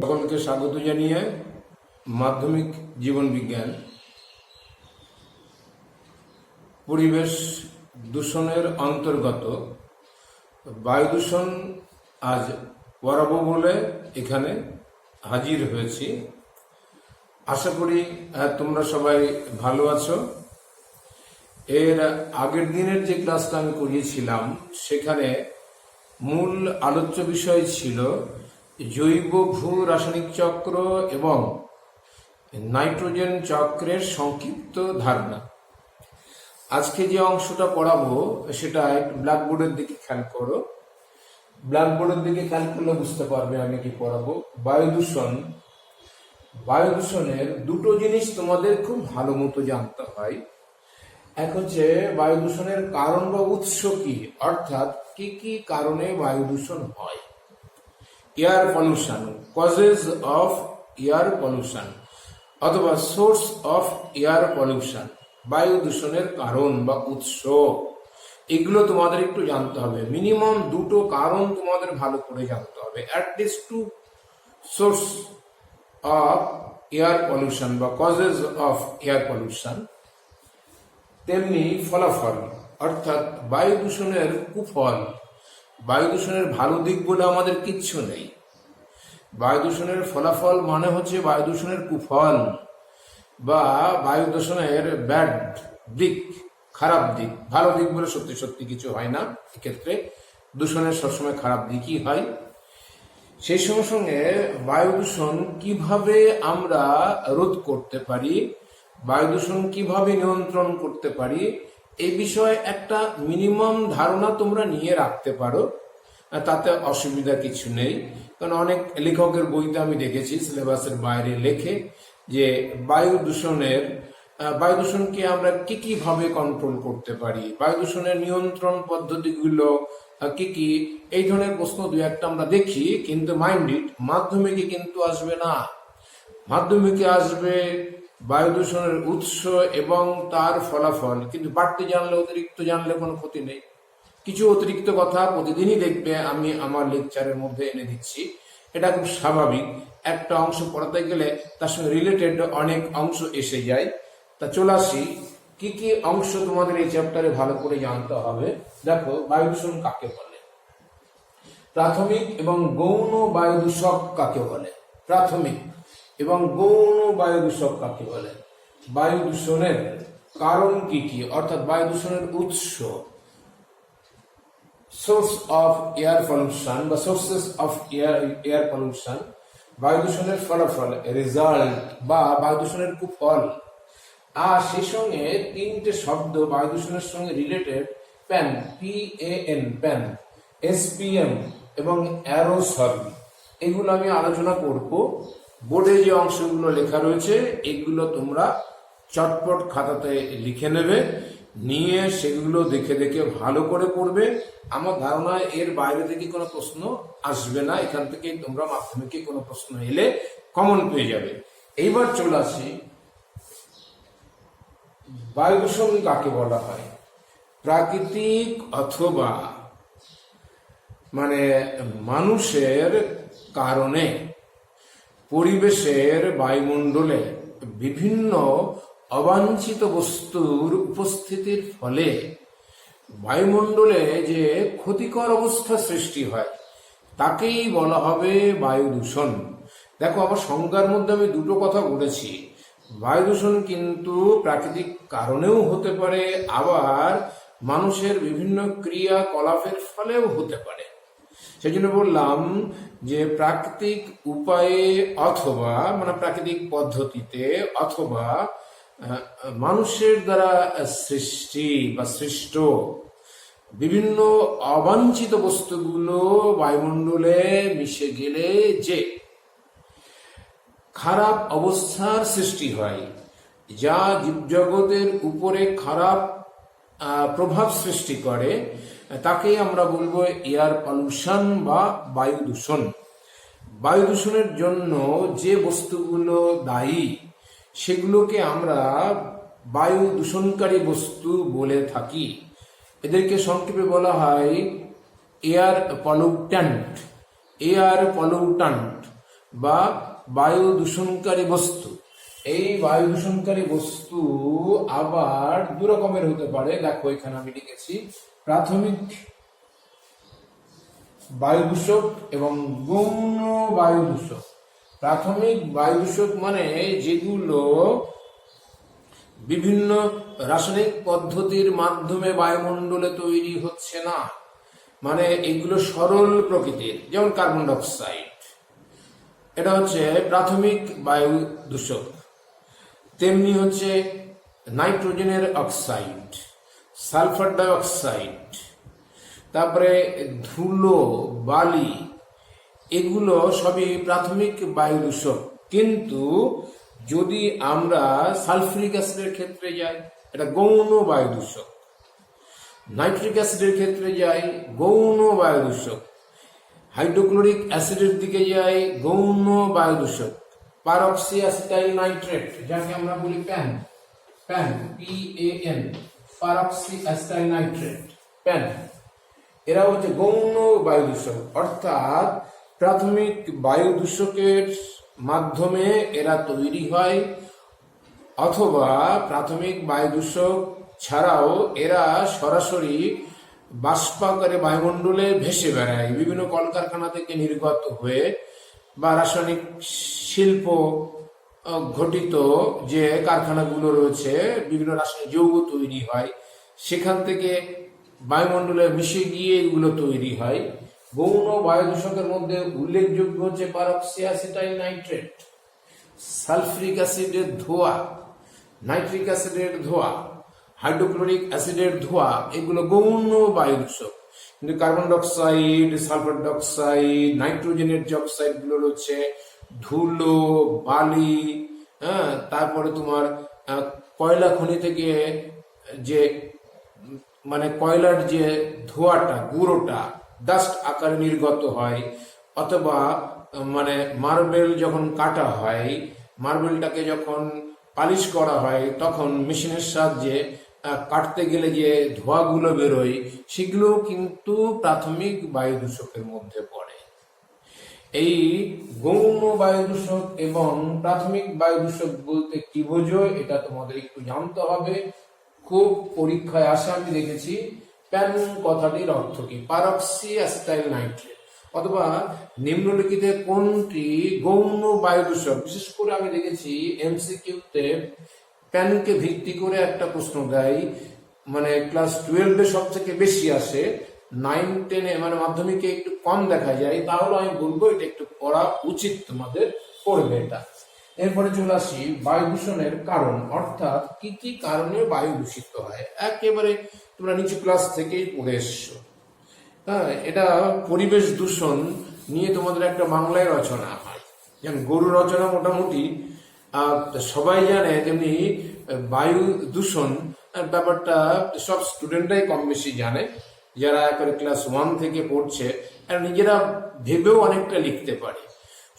সকলকে স্বাগত জানিয়ে মাধ্যমিক জীবন বিজ্ঞান পরিবেশ দূষণের অন্তর্গত বায়ু দূষণ আজ পড়াবো বলে এখানে হাজির হয়েছি। আশা করি তোমরা সবাই ভালো আছো। এর আগের দিনের যে ক্লাসটা আমি করিয়েছিলাম সেখানে মূল আলোচ্য বিষয় ছিল জৈব ভূ রাসায়নিক চক্র এবং নাইট্রোজেন চক্রের সংক্ষিপ্ত ধারণা। আজকে যে অংশটা পড়াবো সেটা ব্ল্যাকবোর্ডের দিকে খেয়াল করো। ব্ল্যাকবোর্ডের দিকে খেয়াল করলে বুঝতে পারবে আমি কি পড়াবো। বায়ু দূষণের দুটো জিনিস তোমাদের খুব ভালো মতো জানতে হয়। এক হচ্ছে বায়ু দূষণের কারণ বা উৎস কি, অর্থাৎ কি কি কারণে বায়ু দূষণ হয়। Air pollution, causes of air pollution অথবা সোর্স অফ এয়ার পলিউশন, বায়ু দূষণের কারণ বা উৎস, এগুলো তোমাদের একটু জানতে হবে। মিনিমাম দুটো কারণ তোমাদের ভালো করে জানতে হবে, at least to source of air pollution বা কজেস অফ এয়ার পলিউশন। তেমনি ফলাফল, অর্থাৎ বায়ু দূষণের কুফল। বায়ু দূষণের ভালো দিক বলে আমাদের কিচ্ছু নেই। বায়ু দূষণের ফলাফল মানে হচ্ছে বায়ু দূষণের কুফল বা বায়ু দূষণের ব্যাড দিক, খারাপ দিক। ভালো দিক বলে সত্যি সত্যি কিছু হয় না, এক্ষেত্রে দূষণের সবসময় খারাপ দিকই হয়। সেই সঙ্গে সঙ্গে বায়ু দূষণ কিভাবে আমরা রোধ করতে পারি, বায়ু দূষণ কিভাবে নিয়ন্ত্রণ করতে পারি, এই বিষয়ে একটা মিনিমাম ধারণা তোমরা নিয়ে রাখতে পারো, তাতে অসুবিধা কিছু নেই। কারণ অনেক লেখকের বইতে আমি দেখেছি সিলেবাসের বাইরে লেখে যে বায়ু দূষণকে আমরা কি কিভাবে কন্ট্রোল করতে পারি, বায়ু দূষণের নিয়ন্ত্রণ পদ্ধতিগুলো কি কি, এই ধরনের প্রশ্ন দু একটা আমরা দেখি। কিন্তু মাইন্ডেড মাধ্যমিকে কিন্তু আসবে না। মাধ্যমিকে আসবে বায়ু দূষণের উৎস এবং তার ফলাফল। কিন্তু বাড়তি জানলে, অতিরিক্ত জানলে কোনো ক্ষতি নেই। কিছু অতিরিক্ত কথা প্রতিদিনই দেখবে আমি আমার লেকচারের মধ্যে এনে দিচ্ছি, এটা খুব স্বাভাবিক। একটা অংশ পড়াতে গেলে তার সঙ্গে রিলেটেড অনেক অংশ এসে যায়। তা চলে আসি, কি কি অংশ তোমাদের এই চ্যাপ্টারে ভালো করে জানতে হবে। দেখো, বায়ু দূষণ কাকে বলে, প্রাথমিক এবং গৌণ বায়ু দূষক কাকে বলে, প্রাথমিক এবং গৌণ বায়ু দূষক কাকে বলে, বায়ু দূষণের কারণ কি কি, অর্থাৎ বায়ু দূষণের উৎস, সোর্স অফ এয়ার পলিউশন বা সোর্সেস অফ এয়ার পলিউশন, বায়ু দূষণের ফলাফল, রেজাল্ট বা বায়ু দূষণের কুফল। আর সেই সঙ্গে তিনটে শব্দ বায়ু দূষণের সঙ্গে related, pan, PAN, pan, SPM এবং অ্যারোসল, এগুলো আমি আলোচনা করব। বোর্ডে যে অংশগুলো লেখা রয়েছে এগুলো তোমরা চটপট খাতাতে লিখে নেবে, নিয়ে সেগুলো দেখে দেখে ভালো করে পড়বে। আমার ধারণা এর বাইরে থেকে কোনো প্রশ্ন আসবে না, এখান থেকে তোমরা মাধ্যমিকে কোনো প্রশ্ন এলে কমন পেয়ে যাবে। এইবার চলে আসি, বায়ু দূষণ কাকে বলা হয়। প্রাকৃতিক অথবা মানে মানুষের কারণে পরিবেশের বায়ুমণ্ডলে বিভিন্ন অবাঞ্ছিত বস্তুর উপস্থিতির ফলে বায়ুমণ্ডলে যে ক্ষতিকর অবস্থা সৃষ্টি হয় তাকেই বলা হবে বায়ু দূষণ। দেখো, আমার সংজ্ঞার মধ্যে আমি দুটো কথা বলেছি। বায়ু দূষণ কিন্তু প্রাকৃতিক কারণেও হতে পারে, আবার মানুষের বিভিন্ন ক্রিয়াকলাপের ফলেও হতে পারে। সেই জন্য বললাম যে প্রাকৃতিক উপায়ে অথবা মানে প্রাকৃতিক পদ্ধতিতে অথবা মানুষের দ্বারা সৃষ্টি বা সৃষ্ট বিভিন্ন অবাঞ্ছিত বস্তুগুলো বায়ুমণ্ডলে মিশে গেলে যে খারাপ অবস্থার সৃষ্টি হয়, যা জীবজগতের উপরে খারাপ প্রভাব সৃষ্টি করে, তাকে আমরা বলবো এয়ার পলিউশন বা বায়ু দূষণ। বায়ু দূষণের জন্য যে বস্তুগুলো দায়ী সেগুলোকে আমরা বায়ু দূষণকারী বস্তু বলে থাকি। এদেরকে সংক্ষেপে বলা হয় এয়ার পলিউট্যান্ট। এয়ার পলিউট্যান্ট বা বায়ু দূষণকারী বস্তু। এই বায়ু দূষণকারী বস্তু আবার দু রকমের হতে পারে। দেখো এখানে আমি লিখেছি প্রাথমিক বায়ু দূষক এবং গৌণ বায়ু দূষক। প্রাথমিক বায়ু দূষক মানে যেগুলো বিভিন্ন রাসায়নিক পদ্ধতির মাধ্যমে বায়ুমণ্ডলে তৈরি হচ্ছে না, মানে এগুলো সরল প্রকৃতির, যেমন কার্বন ডাইঅক্সাইড, এটা হচ্ছে প্রাথমিক বায়ু দূষক। তেমনি হচ্ছে নাইট্রোজেনের অক্সাইড, সালফার ডাইঅক্সাইড, তারপরে ধুলো, বালি, এগুলো সবই প্রাথমিক বায়ু দূষক। কিন্তু যদি আমরা সালফিউরিক অ্যাসিডের ক্ষেত্রে যাই, এটা গৌণ বায়ু দূষক। নাইট্রিক অ্যাসিডের ক্ষেত্রে যাই, গৌণ বায়ু দূষক। হাইড্রোক্লোরিক অ্যাসিডের দিকে যাই, গৌণ বায়ু দূষক। পারক্সি অ্যাসিটাইল নাইট্রেট, যাকে আমরা বলি pan, PAN, পারক্সি acetyl nitrate, pan, এরা হচ্ছে গৌণ বায়ু দূষক। অর্থাৎ প্রাথমিক বায়ু দূষকের মাধ্যমে এরা তৈরি হয়, অথবা প্রাথমিক বায়ু দূষক ছাড়াও এরা সরাসরি বাষ্পাকারে বায়ুমণ্ডলে ভেসে বেড়ায় বিভিন্ন কলকারখানা থেকে নির্গত হয়ে, বা রাসায়নিক শিল্প ঘটিত যে কারখানাগুলো রয়েছে, বিভিন্ন রাসায়নিক যৌগ তৈরি হয়, সেখান থেকে বায়ুমণ্ডলে মিশে গিয়ে এগুলো তৈরি হয়। গৌণ বায়ু দূষকের মধ্যে উল্লেখযোগ্য হচ্ছে পারক্সি অ্যাসিটাইল নাইট্রেট, সালফিউরিক অ্যাসিডের ধোঁয়া, নাইট্রিক অ্যাসিডের ধোঁয়া, হাইড্রোক্লোরিক অ্যাসিডের ধোঁয়া, এগুলো গৌণ বায়ু দূষক। কিন্তু কার্বন ডাইঅক্সাইড, সালফার ডাইঅক্সাইড, নাইট্রোজেনের যে অক্সাইড গুলো রয়েছে, ধুলো, বালি, তারপরে তোমার কয়লা খনি থেকে যে মানে কয়লার যে ধোঁয়াটা, গুঁড়োটা ডাস্ট আকারে নির্গত হয়, অথবা মানে মার্বেল যখন কাটা হয়, মার্বেলটাকে যখন পালিশ করা হয়, তখন মেশিনের সাহায্যে কাটতে গেলে যে ধোঁয়াগুলো বেরোয়, সেগুলো কিন্তু প্রাথমিক বায়ু দূষকের মধ্যে পড়ে। এই গৌণ বায়ু দূষক এবং প্রাথমিক বায়ু দূষক বলতে কি বোঝো, এটা তোমাদের একটু জানতে হবে। খুব পরীক্ষায় আসে, আমি দেখেছি। প্যান কথাটির অর্থ কি? পারক্সি অ্যাসিটাইল নাইট্রেট, অথবা নিম্নলিখিত কোনটি গৌণ বায়ু দূষক? বিশেষ করে আমি দেখেছি MCQ-তে প্যানকে ভিত্তি করে একটা প্রশ্ন দেয়, মানে ক্লাস 12-এ সব থেকে বেশি আসে, 9-10-এ মানে মাধ্যমিকে একটু কম দেখা যায়। তাহলে আমি বলবো এটা একটু পড়া উচিত, তোমাদের পড়বে এটা। এরপরে চলে আসি বায়ু দূষণের কারণ, অর্থাৎ কি কি কারণে বায়ু দূষিত হয়। একেবারে তোমরা নিচু ক্লাস থেকেই পড়ে এসছো। এটা পরিবেশ দূষণ নিয়ে তোমাদের একটা বাংলায় রচনা হয়, যেমন গরু রচনা মোটামুটি সবাই জানে, তেমনি বায়ু দূষণ ব্যাপারটা সব স্টুডেন্টরাই কম বেশি জানে, যারা একেবারে ক্লাস 1 থেকে পড়ছে, আর নিজেরা ভেবেও অনেকটা লিখতে পারে।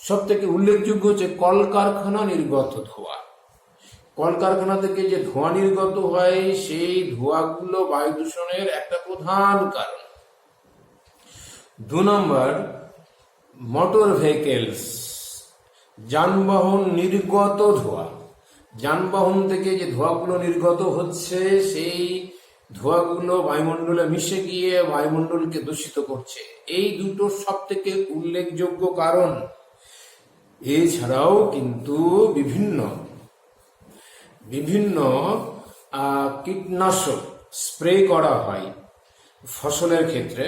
সব থেকে উল্লেখযোগ্য হচ্ছে কলকারখানা নির্গত ধোঁয়া। কলকারখানা থেকে যে ধোঁয়া নির্গত হয়, সেই ধোঁয়াগুলো বায়ু দূষণের একটা প্রধান কারণ। 2 নম্বর, মোটর ভেহিকেলস, যানবাহন নির্গত ধোঁয়া। যানবাহন থেকে যে ধোঁয়াগুলো নির্গত হচ্ছে, সেই ধোঁয়াগুলো বায়ুমণ্ডলে মিশে গিয়ে বায়ুমণ্ডলকে দূষিত করছে। এই দুটো সব থেকে উল্লেখযোগ্য কারণ। এছাড়াও কিন্তু বিভিন্ন বিভিন্ন কীটনাশক স্প্রে করা হয় ফসলের ক্ষেত্রে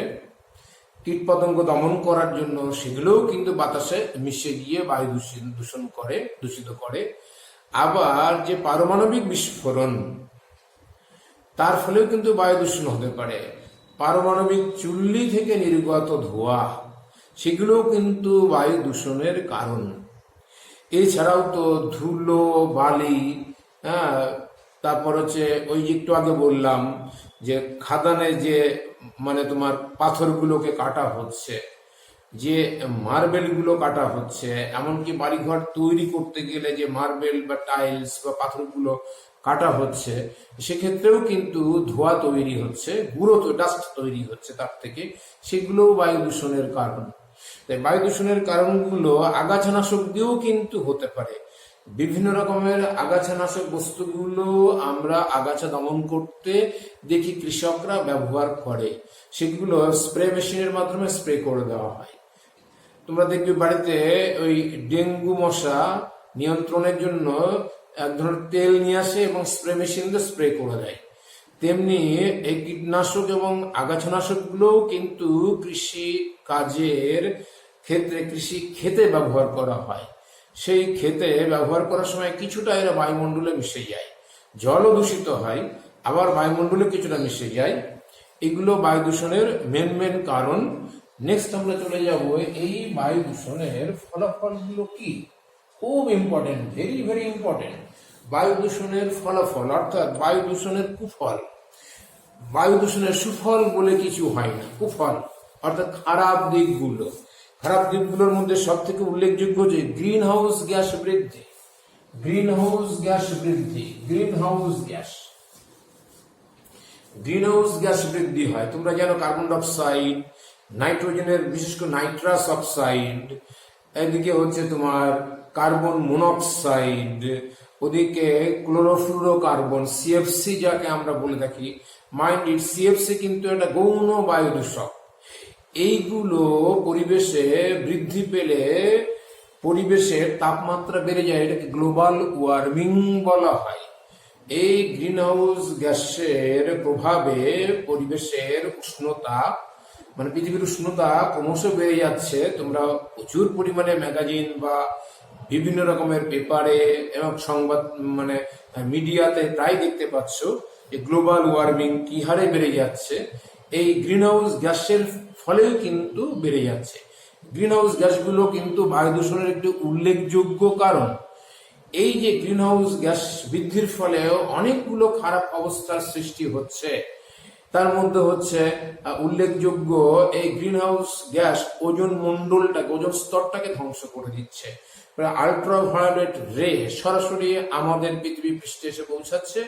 কীটপতঙ্গ দমন করার জন্য, সেগুলোও কিন্তু বাতাসে মিশে গিয়ে বায়ু দূষিত করে। আবার যে পারমাণবিক বিস্ফোরণ, তার ফলেও কিন্তু বায়ু দূষণ হতে পারে। পারমাণবিক চুল্লি থেকে নির্গত ধোঁয়া, সেগুলোও কিন্তু বায়ু দূষণের কারণ। এছাড়াও তো ধুলো, বালি, তারপর হচ্ছে ওই যে একটু আগে বললাম যে খাদানে যে মানে তোমার পাথরগুলোকে কাটা হচ্ছে, যে মার্বেলগুলো কাটা হচ্ছে, এমনকি বাড়িঘর তৈরি করতে গেলে যে মার্বেল বা টাইলস বা পাথরগুলো কাটা হচ্ছে, সেক্ষেত্রেও কিন্তু ধোঁয়া তৈরি হচ্ছে, গুঁড়ো ডাস্ট তৈরি হচ্ছে তার থেকে, সেগুলোও বায়ু দূষণের কারণ। তাই বায়ু দূষণের কারণগুলো আগাছানাশক দিয়েও কিন্তু হতে পারে। বিভিন্ন রকমের আগাছানাশক বস্তুগুলো আমরা আগাছা দমন করতে দেখি কৃষকরা ব্যবহার করে, সেগুলো স্প্রে মেশিনের মাধ্যমে স্প্রে করে দেওয়া হয়। তোমরা দেখবে বাড়িতে ওই ডেঙ্গু মশা নিয়ন্ত্রণের জন্য এক ধরনের তেল নিয়ে আসে এবং স্প্রে মেশিন দিয়ে স্প্রে করে দেয়। তেমনি এই কীটনাশক এবং আগাছানাশকগুলোও কিন্তু কৃষি কাজের ক্ষেত্রে, কৃষি ক্ষেতে ব্যবহার করা হয়। সেই ক্ষেতে ব্যবহার করার সময় কিছুটা এরা বায়ুমণ্ডলে মিশে যায়, জলও দূষিত হয়, আবার বায়ুমণ্ডলে কিছুটা মিশে যায়। এগুলো বায়ু দূষণের মেন কারণ। নেক্সট আমরা চলে যাব এই বায়ু দূষণের ফলাফলগুলো কি। খুব ইম্পর্টেন্ট, ভেরি ইম্পর্টেন্ট। বায়ু দূষণের ফলাফল অর্থাৎ বায়ু দূষণের কুফল। বায়ু দূষণের সুফল বলে কিছু হয় না, কুফল অর্থাৎ খারাপ দিকগুলো। খারাপ দিকগুলোর মধ্যে সব থেকে উল্লেখযোগ্য যে গ্রিন হাউস গ্যাস বৃদ্ধি। গ্রিন হাউস গ্যাস বৃদ্ধি হয়। তোমরা জানো কার্বন ডাইঅক্সাইড, নাইট্রোজেনের বিশেষ করে নাইট্রাস অক্সাইড, এদিকে হচ্ছে তোমার কার্বন মনোক্সাইড, ওদিকে ক্লোরোফ্লুরোকার্বন, সিএফসি যাকে আমরা বলে থাকি। মাইন্ড ইট, সিএফসি কিন্তু একটা গৌণ বায়ু দূষক। এইগুলো পরিবেশে বৃদ্ধি পেলে পরিবেশের তাপমাত্রা বেড়ে যায়, এটাকে গ্লোবাল ওয়ার্মিং বলা হয়। এই গ্রিন হাউস গ্যাসের প্রভাবে পরিবেশের উষ্ণতা, মানে পৃথিবীর উষ্ণতা ক্রমশ বেড়ে যাচ্ছে। তোমরা প্রচুর পরিমাণে ম্যাগাজিন বা বিভিন্ন রকমের পেপারে এবং সংবাদ মানে মিডিয়াতে প্রায় দেখতে পাচ্ছ যে গ্লোবাল ওয়ার্মিং কি হারে বেড়ে যাচ্ছে। এই গ্রিন হাউস গ্যাসের ফলেও কিন্তু বেড়ে যাচ্ছে। গ্রিন হাউস গ্যাসগুলো কিন্তু বায়ু দূষণের একটি উল্লেখযোগ্য কারণ। এই যে গ্রিন হাউস গ্যাস বৃদ্ধির ফলে অনেকগুলো খারাপ অবস্থার সৃষ্টি হচ্ছে। তার মধ্যে হচ্ছে উল্লেখযোগ্য এই গ্রিন হাউস গ্যাস ওজোন মন্ডলটাকে, ওজোন স্তরটাকে ধ্বংস করে দিচ্ছে। আল্ট্রাভায়োলেট রে সরাসরি আমাদের পৃথিবী পৃষ্ঠে এসে পৌঁছাচ্ছে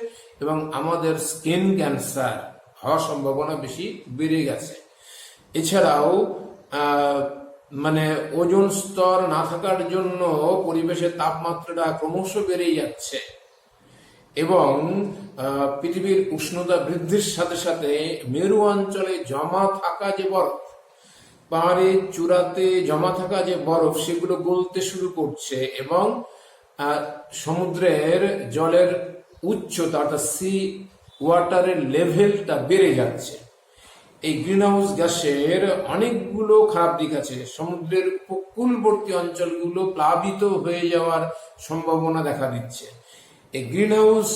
এবং আমাদের স্কিন ক্যান্সার হওয়ার সম্ভাবনা বেশি বেড়ে গেছে। এছাড়াও মানে ওজোন স্তর না থাকার জন্য পরিবেশের তাপমাত্রাটা ক্রমশ বেড়ে যাচ্ছে এবং পৃথিবীর উষ্ণতা বৃদ্ধির সাথে সাথে মেরু অঞ্চলে জমা থাকা যে বরফ, পাহাড়ের চূড়াতে জমা থাকা যে বরফ, সেগুলো গলতে শুরু করছে এবং সমুদ্রের জলের উচ্চতা অর্থাৎ সি ওয়াটারের লেভেলটা বেড়ে যাচ্ছে। এই গ্রিন হাউস গ্যাসের অনেকগুলো খারাপ দিক আছে। সমুদ্রের উপকূলবর্তী অঞ্চলগুলো প্লাবিত হয়ে যাওয়ার সম্ভাবনা দেখা দিচ্ছে। এই গ্রিন হাউস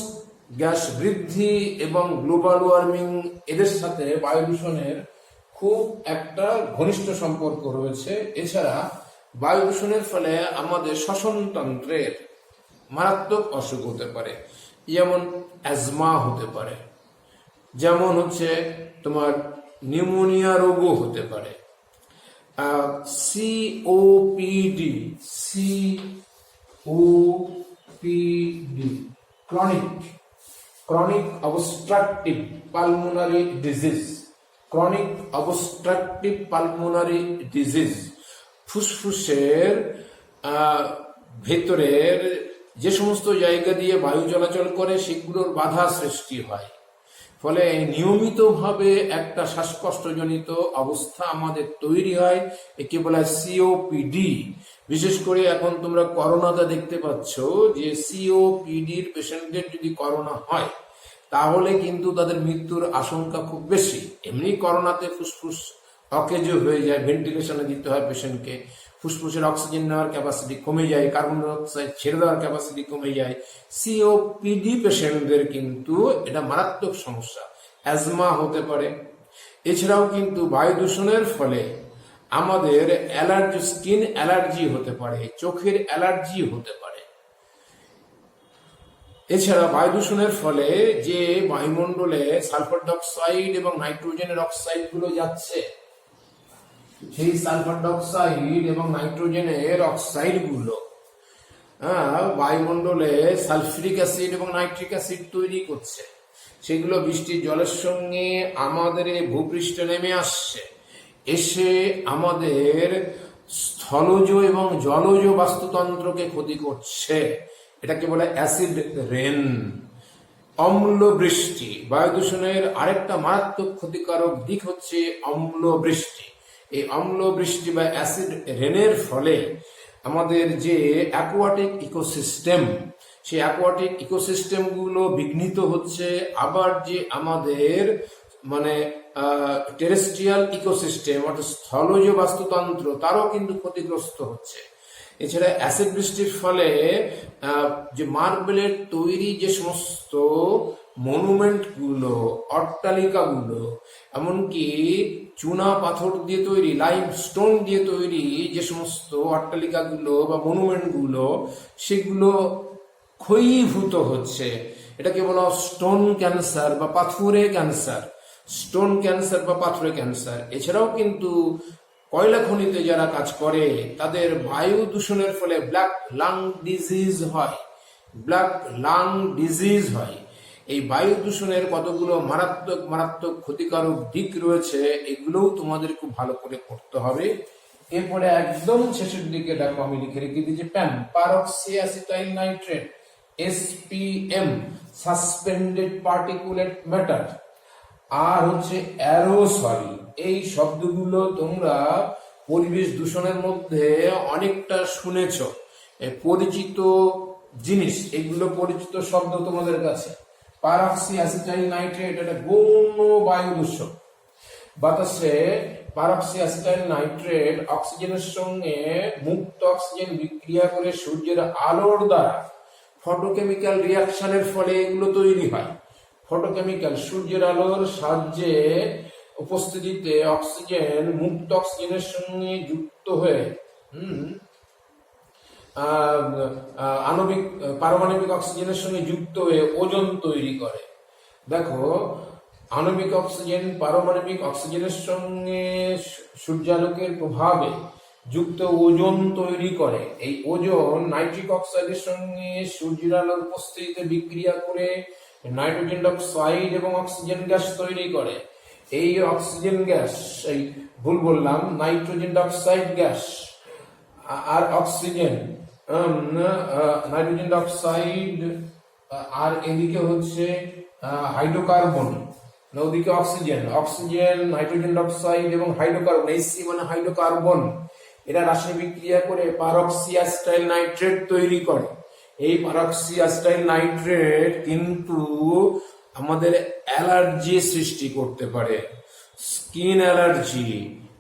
গ্যাস বৃদ্ধি এবং গ্লোবাল ওয়ার্মিং, এদের সাথে বায়ু দূষণের খুব একটা ঘনিষ্ঠ সম্পর্ক রয়েছে। এছাড়া বায়ু দূষণের ফলে আমাদের শ্বসনতন্ত্রের মারাত্মক অসুখ হতে পারে, যেমন অ্যাজমা হতে পারে, যেমন হচ্ছে তোমার নিউমোনিয়া রোগও হতে পারে, COPD, chronic obstructive pulmonary disease, ফুসফুসের ভেতরের যে সমস্ত জায়গা দিয়ে বায়ু চলাচল করে সেগুলোর বাধা সৃষ্টি হয়। ফলে নিয়মিতভাবে একটা শ্বাসকষ্টজনিত অবস্থা আমাদের তৈরি হয়, একে বলা হয় সিওপিডি। বিশেষ করে এখন তোমরা করোনাতে দেখতে পাচ্ছ যে সিওপিডির পেশেন্টদের যদি করোনা হয় তাহলে কিন্তু তাদের মৃত্যুর আশঙ্কা খুব বেশি। এমনি করোনাতে ফুসফুস অকেজো হয়ে যায়, ভেন্টিলেশনে দিতে হয় পেশেন্টকে, ফুসফুসের অক্সিজেন নেওয়ার ক্যাপাসিটি কমে যায়, কার্বন ডাইঅক্সাইড ছেড়ে দেওয়ার ক্যাপাসিটি কমে যায়। সিওপিডি পেশেন্টদের কিন্তু এটা মারাত্মক সমস্যা, অ্যাজমা হতে পারে। এছাড়াও কিন্তু বায়ু দূষণের ফলে আমাদের অ্যালার্জি, স্কিন অ্যালার্জি হতে পারে, চোখের অ্যালার্জি হতে পারে। এছাড়া বায়ু দূষণের ফলে যে বায়ুমণ্ডলে সালফার ডাইঅক্সাইড এবং নাইট্রোজেনের অক্সাইড গুলো যাচ্ছে, সেই সালফার ডাইঅক্সাইড এবং নাইট্রোজেনের অক্সাইড গুলো বায়ুমণ্ডলে সালফিউরিক অ্যাসিড এবং নাইট্রিক অ্যাসিড তৈরি করছে। সেগুলো বৃষ্টির জলের সঙ্গে আমাদের ভূপৃষ্ঠে নেমে আসছে, এসে আমাদের স্থলজ এবং জলজ বাস্তুতন্ত্রকে ক্ষতি করছে, এটাকে বলে অ্যাসিড রেন। অম্ল বৃষ্টি, বায়ু দূষণের আরেকটা মারাত্মক ক্ষতিকারক দিক হচ্ছে অম্ল বৃষ্টি। এই অম্ল বৃষ্টি বা অ্যাসিড রেনের ফলে আমাদের যে অ্যাকোয়াটিক ইকোসিস্টেম, সেই অ্যাকোয়াটিক ইকোসিস্টেম গুলো বিঘ্নিত হচ্ছে, আবার যে আমাদের মানে টেরেস্ট্রিয়াল ইকোসিস্টেম অর্থাৎ স্থলজ বাস্তুতন্ত্র তারও কিন্তু ক্ষতিগ্রস্ত হচ্ছে। এছাড়া অ্যাসিড বৃষ্টির ফলে যে মার্বেলের তৈরি যে সমস্ত মনুমেন্ট গুলো, অট্টালিকা গুলো, এমনকি চুনা পাথর দিয়ে তৈরি, লাইম স্টোন দিয়ে তৈরি যে সমস্ত অট্টালিকা গুলো বা মনুমেন্ট গুলো, সেগুলো ক্ষয়ীভূত হচ্ছে। এটাকে বলা স্টোন ক্যান্সার বা পাথুরে ক্যান্সার, স্টোন ক্যান্সার বা পাথুরে ক্যান্সার। এছাড়াও কিন্তু কয়লা খনিতে যারা কাজ করে তাদের বায়ু দূষণের ফলে ব্ল্যাক লাং ডিজিজ হয়, ব্ল্যাক লাং ডিজিজ হয়। এই বায়ু দূষণের কতগুলো মারাত্মক মারাত্মক ক্ষতিকারক দিক রয়েছে, এগুলোও তোমাদের খুব ভালো করে পড়তে হবে। এরপরে একদম শেষের দিকে দেখো আমি লিখে রেখে দিয়েছি PAN peroxyacetyl nitrate, SPM, suspended particulate matter, আর হচ্ছে অ্যারোসল। এই শব্দগুলো তোমরা পরিবেশ দূষণের মধ্যে অনেকটা শুনেছ, পরিচিত জিনিস, এগুলো পরিচিত শব্দ তোমাদের কাছে। পারক্সি অ্যাসিটাইল নাইট্রেট এটা গৌণ বায়ু দূষণ। বাতাসে পারক্সি অ্যাসিটাইল নাইট্রেট অক্সিজেনের সঙ্গে মুক্ত অক্সিজেন বিক্রিয়া করে সূর্যের আলোর দ্বারা ফটোকেমিক্যাল রিয়াকশনের ফলে এগুলো তৈরি হয়। ফটোকেমিক্যাল, সূর্যের আলোর সাহায্যে উপস্থিতিতে অক্সিজেন মুক্ত অক্সিজেনের সঙ্গে যুক্ত হয়ে আণবিক পারমাণবিক অক্সিজেনের সঙ্গে যুক্ত হয়ে ওজোন তৈরি করে। দেখো, আণবিক অক্সিজেন পারমাণবিক অক্সিজেনের সঙ্গে সূর্যালোকের প্রভাবে যুক্ত ওজোন তৈরি করে। এই ওজোন নাইট্রিক অক্সাইডের সঙ্গে সূর্যের আলোর উপস্থিতিতে বিক্রিয়া করে নাইট্রোজেন অক্সাইড এবং অক্সিজেন গ্যাস তৈরি করে। এই অক্সিজেন গ্যাস, এই ভুল বললাম, নাইট্রোজেন অক্সাইড গ্যাস আর অক্সিজেন, নাইট্রোজেন অক্সাইড, আর এদিকে হচ্ছে হাইড্রোকার্বন, ওদিকে অক্সিজেন, অক্সিজেন, নাইট্রোজেন অক্সাইড এবং হাইড্রোকার্বন, এইচসি মানে হাইড্রোকার্বন, এরা রাসায়নিক বিক্রিয়া করে পারক্সি অ্যাসিটাইল নাইট্রেট তৈরি করে। এই পারক্সি অ্যাসিটাইল নাইট্রেট কিন্তু আমাদের অ্যালার্জি সৃষ্টি করতে পারে, স্কিন অ্যালার্জি,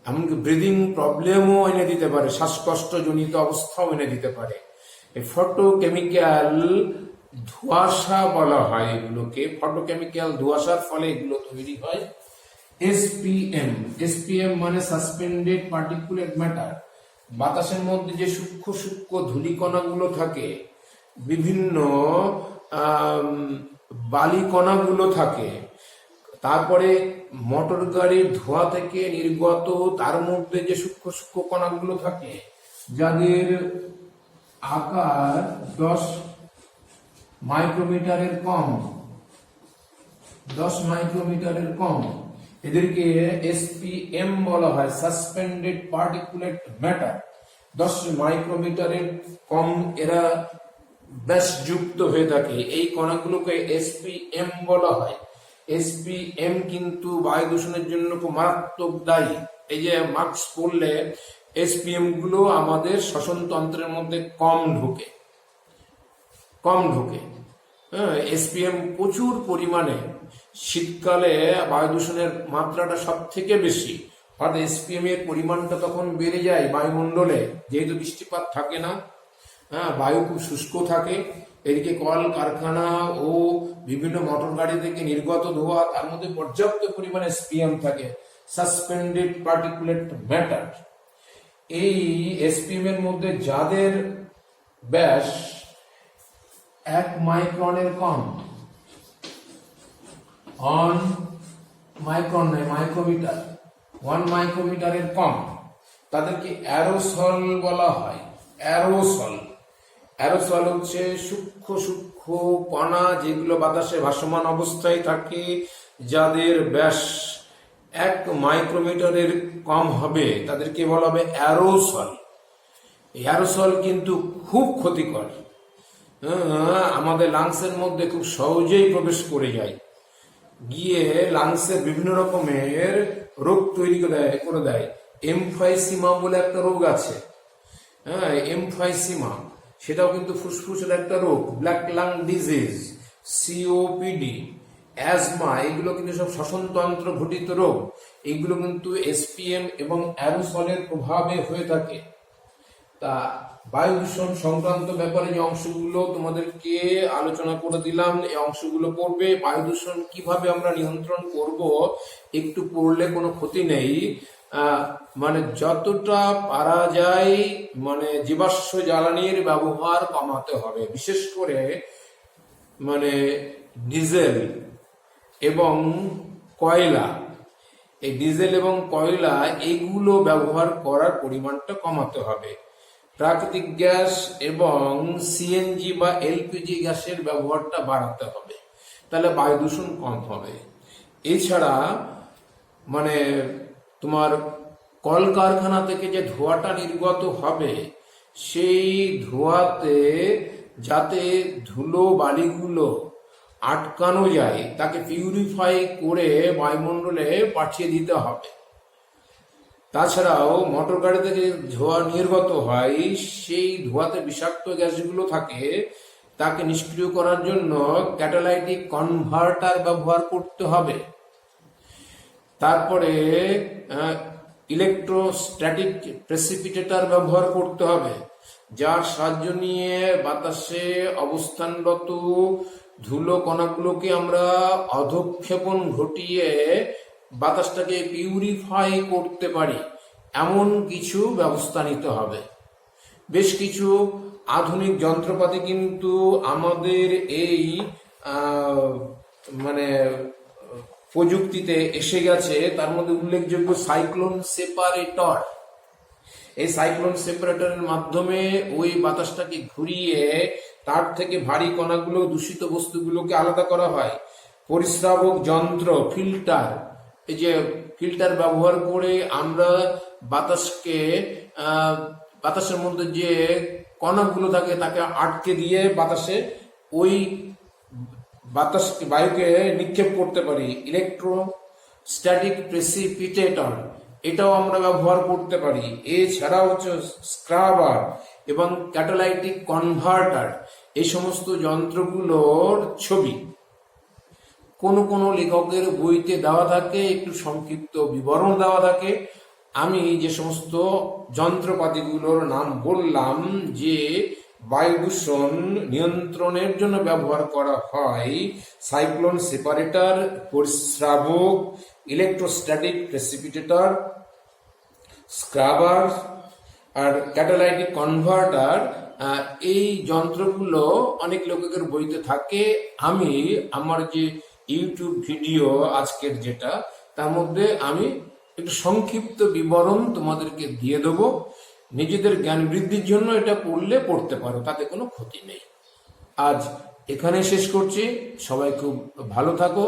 এমনকি ব্রিদিং প্রবলেমও এনে দিতে পারে, শ্বাসকষ্ট জনিত অবস্থাও এনে দিতে পারে। এই ফটোকেমিক্যাল ধোঁয়াশা বলা হয় এগুলোকে, ফটোকেমিক্যাল ধোঁয়াশার ফলে এগুলো তৈরি হয়। এসপিএম, এসপিএম মানে সাসপেন্ডেড পার্টিকুলেট ম্যাটার। বাতাসের মধ্যে যে সূক্ষ্ম সূক্ষ্ম ধূলিকণাগুলো থাকে, বিভিন্ন বালিকণাগুলো থাকে, তারপরে মোটর গাড়ির ধোঁয়া থেকে নির্গত তার মধ্যে যে সূক্ষ্ম সূক্ষ্ম কণাগুলো থাকে, যাদের আকার 10 মাইক্রোমিটারের কম, 10 মাইক্রোমিটারের কম, এদেরকে এসপিএম বলা হয়, সাসপেন্ডেড পার্টিকুলেট ম্যাটার। 10 মাইক্রোমিটারের কম এরা ব্যাসযুক্ত হয়ে থাকে, এই কণাগুলোকে এসপিএম বলা হয়। এসপিএম কিন্তু বায়ু দূষণের জন্য খুব মারাত্মক দায়ী। এই যে মাস্ক পরলে এসপিএম গুলো আমাদের শ্বসন তন্ত্রের মধ্যে কম ঢোকে। হ্যাঁ, এসপিএম প্রচুর পরিমাণে, শীতকালে বায়ু দূষণের মাত্রাটা সব থেকে বেশি, অর্থাৎ এসপিএম এর পরিমাণটা তখন বেড়ে যায় বায়ুমণ্ডলে, যেহেতু বৃষ্টিপাত থাকে না, হ্যাঁ, বায়ু খুব শুষ্ক থাকে, এদিকে কল কারখানা ও বিভিন্ন মোটর গাড়ি থেকে নির্গত ধোঁয়া, তার মধ্যে পর্যাপ্ত পরিমাণে এসপিএম থাকে, সাসপেন্ডেড পার্টিকুলেট ম্যাটার। এই এসপিএম এর মধ্যে যাদের ব্যাস 1 মাইক্রনের কম, 1 মাইক্রন নয়, মাইক্রোমিটার, 1 মাইক্রোমিটারের কম, তাদেরকে অ্যারোসল বলা হয়। অ্যারোসল, অ্যারোসল হচ্ছে সূক্ষ্ম সূক্ষ্ম কণা যেগুলো বাতাসে ভাসমান অবস্থায় থাকে, যাদের ব্যাস 1 মাইক্রোমিটারের কম হবে, তাদেরকে বলা হবে অ্যারোসল। এয়ারোসল কিন্তু খুব ক্ষতিকর। আমাদের লাংসের মধ্যে খুব সহজেই প্রবেশ করে যায়, গিয়ে লাংসে বিভিন্ন রকমের রোগ তৈরি করে দেয়। এমফাইসিমা বলে একটা রোগ আছে, হ্যাঁ, এমফাইসিমা, সেটাও কিন্তু ফুসফুসের একটা রোগ। Black lung disease, COPD, asthma, এগুলো কিন্তু সব শ্বসনতন্ত্র ঘটিত রোগ। এগুলো কিন্তু এসপিএম এবং অ্যারোসলের প্রভাবে হয়ে থাকে। তা বায়ু দূষণ সংক্রান্ত ব্যাপারে যে অংশগুলো তোমাদেরকে আলোচনা করে দিলাম, এই অংশগুলো পড়বে। বায়ু দূষণ কিভাবে আমরা নিয়ন্ত্রণ করব, একটু পড়লে কোনো ক্ষতি নেই। মানে যতটা পারা যায় মানে জীবাশ্ম জ্বালানির ব্যবহার কমাতে হবে, বিশেষ করে মানে ডিজেল এবং কয়লা। এই ডিজেল এবং কয়লা এইগুলো ব্যবহার করার পরিমাণটা কমাতে হবে। প্রাকৃতিক গ্যাস এবং সিএনজি বা এলপিজি গ্যাসের ব্যবহারটা বাড়াতে হবে, তাহলে বায়ু দূষণ কম হবে। এছাড়া মানে তোমার কলকারখানা থেকে যে ধোঁয়াটা নির্গত হবে, সেই ধোঁয়াতে যাতে ধুলো বালিগুলো আটকানো যায়, তাকে পিউরিফাই করে বায়ুমণ্ডলে পাঠিয়ে দিতে হবে। তাছাড়াও মোটর গাড়ি থেকে ধোঁয়া নির্গত হয়, সেই ধোঁয়াতে বিষাক্ত গ্যাসগুলো থাকে, তাকে নিষ্ক্রিয় করার জন্য ক্যাটালাইটিক কনভার্টার ব্যবহার করতে হবে। তারপরে ইলেকট্রোস্ট্যাটিক প্রেসিপিটেটর ব্যবহার করতে হবে, যার সাহায্য নিয়ে বাতাসে অবস্থানরত ধুলো কণাগুলোকে আমরা অধঃক্ষেপণ ঘটিয়ে বাতাসটাকে পিউরিফাই করতে পারি, এমন কিছু ব্যবস্থা নিতে হবে। বেশ কিছু আধুনিক যন্ত্রপাতি কিন্তু আমাদের এই মানে প্রযুক্তিতে এসে গেছে। তার মধ্যে উল্লেখযোগ্য সাইক্লোন সেপারেটর। এই সাইক্লোন সেপারেটরের মাধ্যমে ওই বাতাসটাকে ঘুরিয়ে তার থেকে ভারী কণাগুলো, দূষিত বস্তুগুলোকে আলাদা করা হয়। পরিস্রাবক যন্ত্র, ফিল্টার, এই যে ফিল্টার ব্যবহার করে আমরা বাতাসের মধ্যে যে কণাগুলো থাকে তাকে আটকে দিয়ে বাতাসে ওই বায়ুকে নিক্ষেপ করতে পারি। ইলেকট্রোস্ট্যাটিক প্রেসিপিটেটর, এটাও আমরা ব্যবহার করতে পারি। এছাড়া হচ্ছে স্ক্রাবার এবং ক্যাটালাইটিক কনভার্টার, এই সমস্ত যন্ত্রগুলোর ছবি কোন লেখকের বইতে দেওয়া থাকে, একটু সংক্ষিপ্ত বিবরণ দেওয়া থাকে। আমি যে সমস্ত যন্ত্রপাতিগুলোর নাম বললাম যে বায়ু দূষণ নিয়ন্ত্রণের জন্য ব্যবহার করা হয়, সাইক্লোন সেপারেটর, পরিস্রাবক, ইলেকট্রোস্ট্যাটিক প্রেসিপিটেটর, স্ক্রাবার আর ক্যাটালাইটিক কনভার্টার, এই যন্ত্রগুলো অনেক লেখকের বইতে থাকে। আমি আমার যে ইউটিউব ভিডিও আজকের যেটা, তার মধ্যে আমি একটু সংক্ষিপ্ত বিবরণ তোমাদেরকে দিয়ে দেবো। নিজেদের জ্ঞান বৃদ্ধির জন্য এটা পড়তে পারো, তাতে কোনো ক্ষতি নেই। আজ এখানে শেষ করছি। সবাই খুব ভালো থাকো।